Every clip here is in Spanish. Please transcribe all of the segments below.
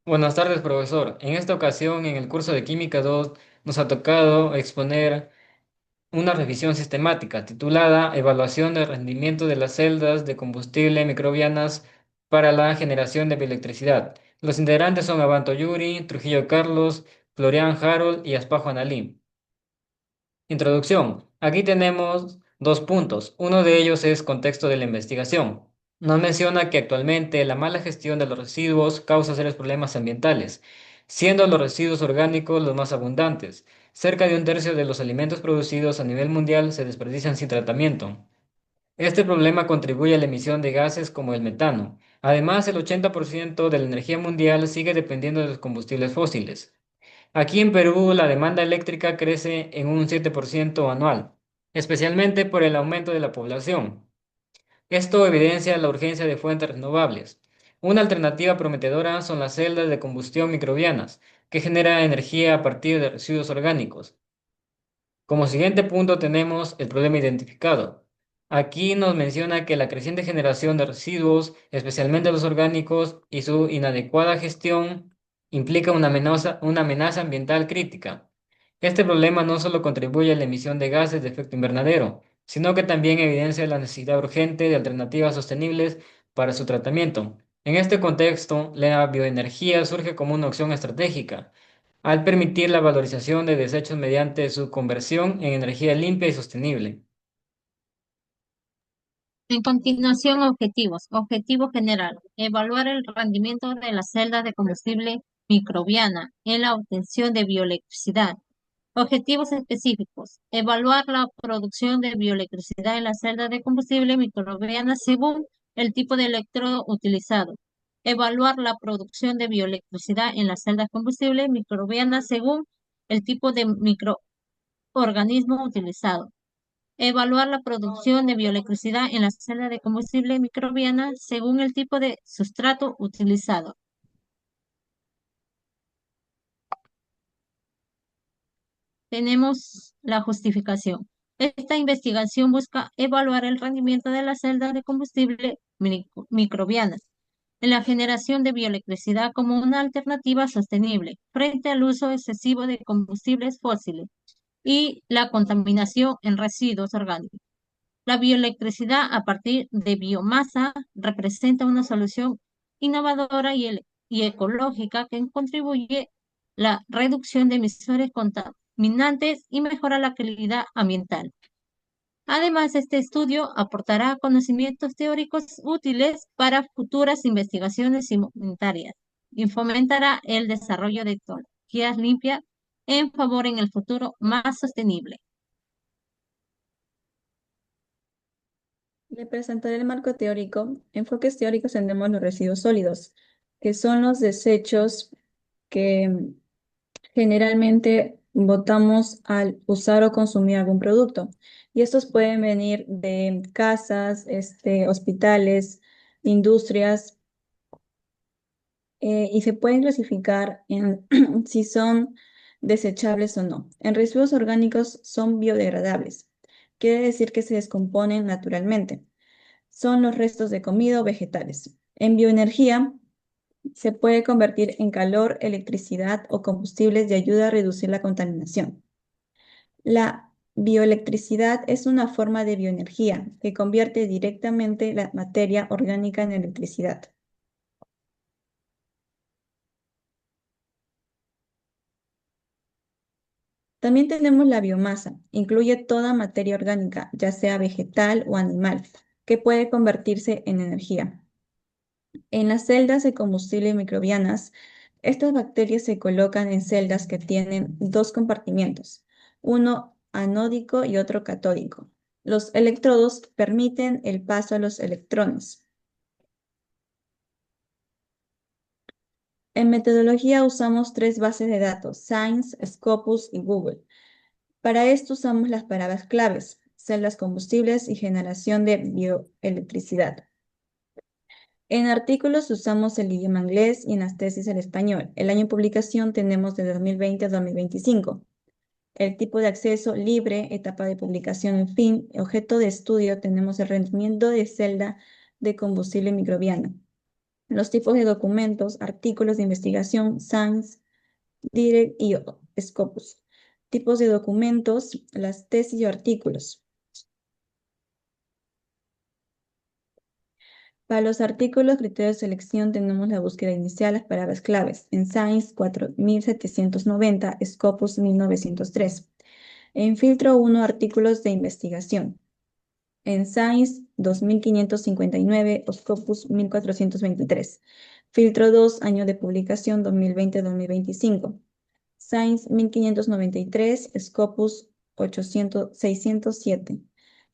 Buenas tardes, profesor. En esta ocasión, en el curso de Química 2, nos ha tocado exponer una revisión sistemática titulada Evaluación del rendimiento de las celdas de combustible microbianas para la generación de bioelectricidad. Los integrantes son Abanto Yuri, Trujillo Carlos, Florian Harold y Aspajo Analí. Introducción. Aquí tenemos dos puntos. Uno de ellos es contexto de la investigación. Nos menciona que actualmente la mala gestión de los residuos causa serios problemas ambientales, siendo los residuos orgánicos los más abundantes. Cerca de un tercio de los alimentos producidos a nivel mundial se desperdician sin tratamiento. Este problema contribuye a la emisión de gases como el metano. Además, el 80% de la energía mundial sigue dependiendo de los combustibles fósiles. Aquí en Perú la demanda eléctrica crece en un 7% anual, especialmente por el aumento de la población. Esto evidencia la urgencia de fuentes renovables. Una alternativa prometedora son las celdas de combustión microbianas, que generan energía a partir de residuos orgánicos. Como siguiente punto tenemos el problema identificado. Aquí nos menciona que la creciente generación de residuos, especialmente los orgánicos, y su inadecuada gestión implica una amenaza ambiental crítica. Este problema no solo contribuye a la emisión de gases de efecto invernadero, sino que también evidencia la necesidad urgente de alternativas sostenibles para su tratamiento. En este contexto, la bioenergía surge como una opción estratégica al permitir la valorización de desechos mediante su conversión en energía limpia y sostenible. En continuación, objetivos. Objetivo general. Evaluar el rendimiento de las celdas de combustible microbiana en la obtención de bioelectricidad. Objetivos específicos. Evaluar la producción de bioelectricidad en las celdas de combustible microbiana según el tipo de electrodo utilizado. Evaluar la producción de bioelectricidad en las celdas de combustible microbiana según el tipo de microorganismo utilizado. Evaluar la producción de bioelectricidad en la celda de combustible microbiana según el tipo de sustrato utilizado. Tenemos la justificación. Esta investigación busca evaluar el rendimiento de las celdas de combustible microbianas en la generación de bioelectricidad como una alternativa sostenible frente al uso excesivo de combustibles fósiles y la contaminación en residuos orgánicos. La bioelectricidad a partir de biomasa representa una solución innovadora y ecológica que contribuye a la reducción de emisiones contaminantes y mejora la calidad ambiental. Además, este estudio aportará conocimientos teóricos útiles para futuras investigaciones simultáneas y fomentará el desarrollo de tecnologías limpias en favor en el futuro más sostenible. Le presentaré el marco teórico. Enfoques teóricos tenemos los residuos sólidos, que son los desechos que generalmente botamos al usar o consumir algún producto. Y estos pueden venir de casas, hospitales, industrias, y se pueden clasificar en si son desechables o no. En residuos orgánicos son biodegradables. Quiere decir que se descomponen naturalmente. Son los restos de comida o vegetales. En bioenergía se puede convertir en calor, electricidad o combustibles de ayuda a reducir la contaminación. La bioelectricidad es una forma de bioenergía que convierte directamente la materia orgánica en electricidad. También tenemos la biomasa. Incluye toda materia orgánica, ya sea vegetal o animal, que puede convertirse en energía. En las celdas de combustible microbianas, estas bacterias se colocan en celdas que tienen dos compartimientos, uno anódico y otro catódico. Los electrodos permiten el paso a los electrones. En metodología usamos tres bases de datos, Science, Scopus y Google. Para esto usamos las palabras claves, celdas combustibles y generación de bioelectricidad. En artículos usamos el idioma inglés y en las tesis el español. El año de publicación tenemos de 2020 a 2025. El tipo de acceso libre, etapa de publicación, en fin, objeto de estudio tenemos el rendimiento de celda de combustible microbiano. Los tipos de documentos, artículos de investigación, Science, Direct y Scopus. Tipos de documentos, las tesis y artículos. Para los artículos, criterios de selección, tenemos la búsqueda inicial, las palabras claves. En Science, 4790, Scopus, 1903. En filtro 1, artículos de investigación. En Science, 2559, Scopus, 1423. Filtro 2, año de publicación, 2020-2025. Science, 1593, Scopus, 607.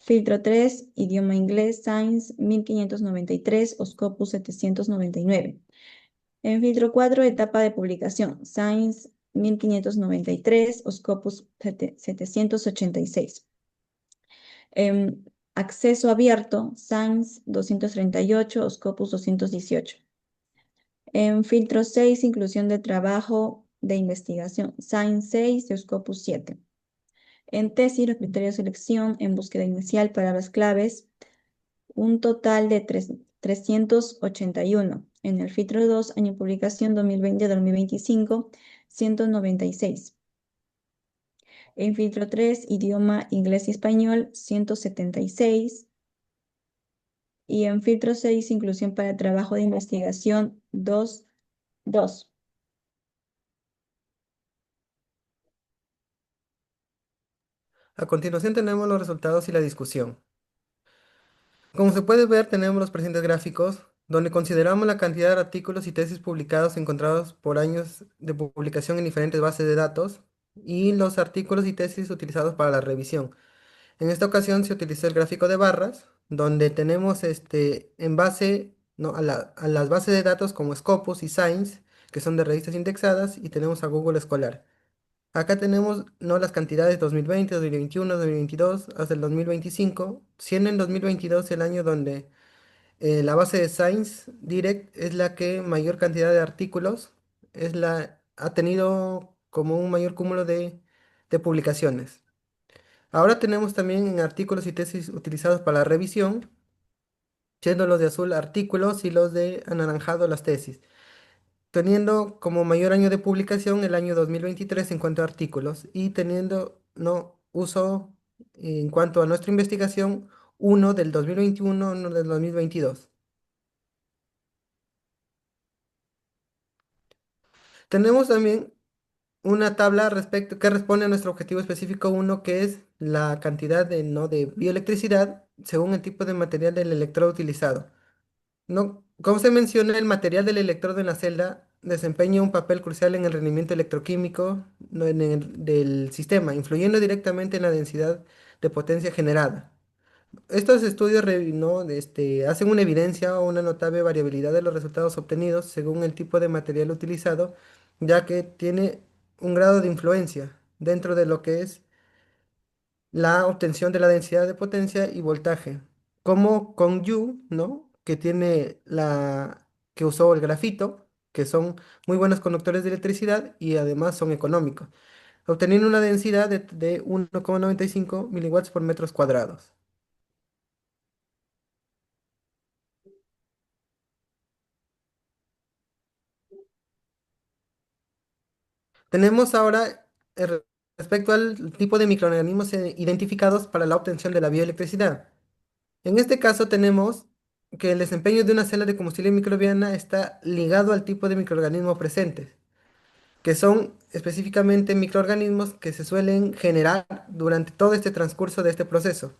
Filtro 3, idioma inglés, Science 1593, Scopus 799. En filtro 4, etapa de publicación, Science 1593, Scopus 786. En acceso abierto, Science 238, Scopus 218. En filtro 6, inclusión de trabajo de investigación, Science 6 y Scopus 7. En tesis, los criterios de selección, en búsqueda inicial, palabras claves, un total de 381. En el filtro 2, año de publicación 2020-2025, 196. En filtro 3, idioma inglés y español, 176. Y en filtro 6, inclusión para trabajo de investigación, 2. A continuación tenemos los resultados y la discusión. Como se puede ver, tenemos los presentes gráficos, donde consideramos la cantidad de artículos y tesis publicados encontrados por años de publicación en diferentes bases de datos y los artículos y tesis utilizados para la revisión. En esta ocasión se utilizó el gráfico de barras, donde tenemos en base, ¿no?, a las bases de datos como Scopus y Science, que son de revistas indexadas, y tenemos a Google Escolar. Acá tenemos, ¿no?, las cantidades 2020, 2021, 2022 hasta el 2025, siendo en 2022 el año donde la base de Science Direct es la que mayor cantidad de artículos ha tenido como un mayor cúmulo de publicaciones. Ahora tenemos también en artículos y tesis utilizados para la revisión, siendo los de azul artículos y los de anaranjado las tesis, teniendo como mayor año de publicación el año 2023 en cuanto a artículos y teniendo no uso en cuanto a nuestra investigación uno del 2021, uno del 2022. Tenemos también una tabla respecto que responde a nuestro objetivo específico uno, que es la cantidad de bioelectricidad según el tipo de material del electrodo utilizado. No, como se menciona, el material del electrodo en la celda desempeña un papel crucial en el rendimiento electroquímico, ¿no?, del sistema, influyendo directamente en la densidad de potencia generada. Estos estudios ¿no?, hacen una evidencia o una notable variabilidad de los resultados obtenidos según el tipo de material utilizado, ya que tiene un grado de influencia dentro de lo que es la obtención de la densidad de potencia y voltaje, como con Yu, ¿no?, que que usó el grafito, que son muy buenos conductores de electricidad y además son económicos, obteniendo una densidad de 1,95 miliwatts por metros cuadrados. Tenemos ahora respecto al tipo de microorganismos identificados para la obtención de la bioelectricidad. En este caso tenemos que el desempeño de una celda de combustible microbiana está ligado al tipo de microorganismo presente, que son específicamente microorganismos que se suelen generar durante todo este transcurso de este proceso,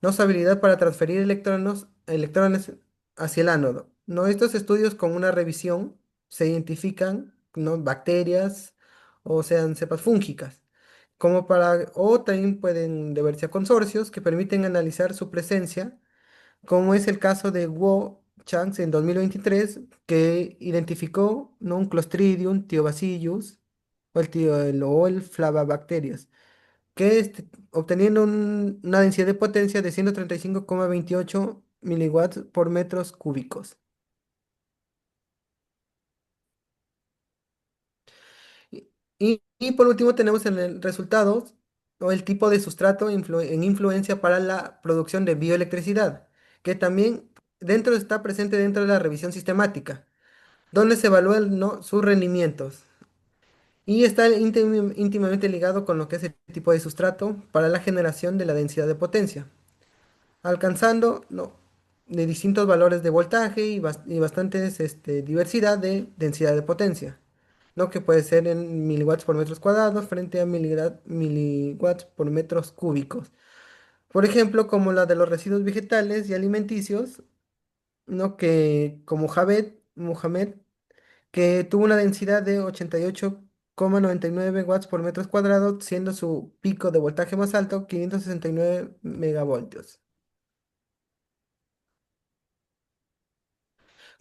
no su habilidad para transferir electrones hacia el ánodo. No, estos estudios con una revisión se identifican, ¿no?, bacterias o sean cepas fúngicas, o también pueden deberse a consorcios que permiten analizar su presencia, como es el caso de Wu Chang en 2023, que identificó, ¿no?, un Clostridium thiobacillus o el Flavabacterias, que obteniendo una densidad de potencia de 135,28 miliwatts por metros cúbicos. Y por último tenemos en el resultado o el tipo de sustrato en influencia para la producción de bioelectricidad, que también está presente dentro de la revisión sistemática. donde se evalúan, ¿no?, sus rendimientos. Y está íntimamente ligado con lo que es el tipo de sustrato para la generación de la densidad de potencia, alcanzando, ¿no?, de distintos valores de voltaje y bastantes diversidad de densidad de potencia, ¿no?, que puede ser en miliwatts por metros cuadrados frente a miliwatts por metros cúbicos. Por ejemplo, como la de los residuos vegetales y alimenticios, ¿no?, que como Mohamed, que tuvo una densidad de 88,99 watts por metros cuadrados, siendo su pico de voltaje más alto 569 megavoltios.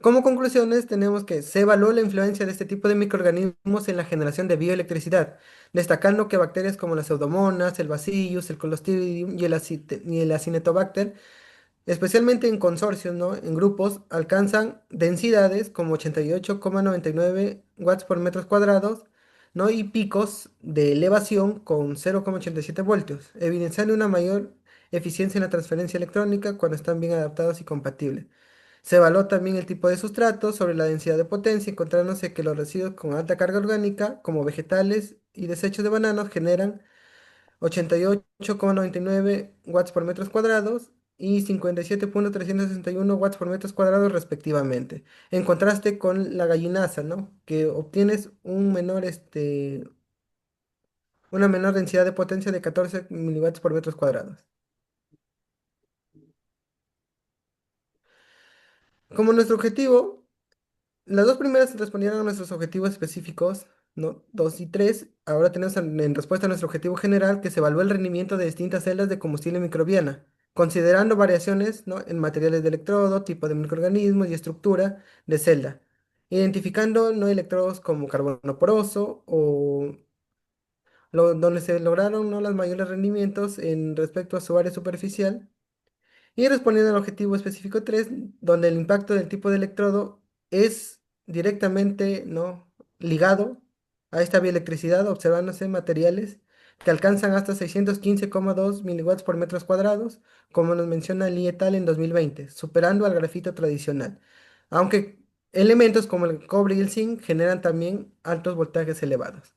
Como conclusiones, tenemos que se evaluó la influencia de este tipo de microorganismos en la generación de bioelectricidad, destacando que bacterias como las Pseudomonas, el Bacillus, el Clostridium y el Acinetobacter, especialmente en consorcios, ¿no?, en grupos, alcanzan densidades como 88,99 watts por metros cuadrados, ¿no?, y picos de elevación con 0,87 voltios, evidenciando una mayor eficiencia en la transferencia electrónica cuando están bien adaptados y compatibles. Se evaluó también el tipo de sustrato sobre la densidad de potencia, encontrándose que los residuos con alta carga orgánica, como vegetales y desechos de bananos, generan 88,99 watts por metros cuadrados y 57,361 watts por metros cuadrados respectivamente. En contraste con la gallinaza, ¿no?, que obtienes una menor densidad de potencia de 14 miliwatts por metros cuadrados. Como nuestro objetivo, las dos primeras respondieron a nuestros objetivos específicos, ¿no?, 2 y 3. Ahora tenemos en respuesta a nuestro objetivo general que se evalúa el rendimiento de distintas celdas de combustible microbiana, considerando variaciones, ¿no?, en materiales de electrodo, tipo de microorganismos y estructura de celda, identificando, ¿no?, electrodos como carbono poroso o donde se lograron, ¿no?, los mayores rendimientos en respecto a su área superficial. Y respondiendo al objetivo específico 3, donde el impacto del tipo de electrodo es directamente, ¿no?, ligado a esta bioelectricidad, observándose materiales que alcanzan hasta 615,2 miliwatts por metros cuadrados, como nos menciona Lee et al. En 2020, superando al grafito tradicional. Aunque elementos como el cobre y el zinc generan también altos voltajes elevados.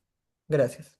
Gracias.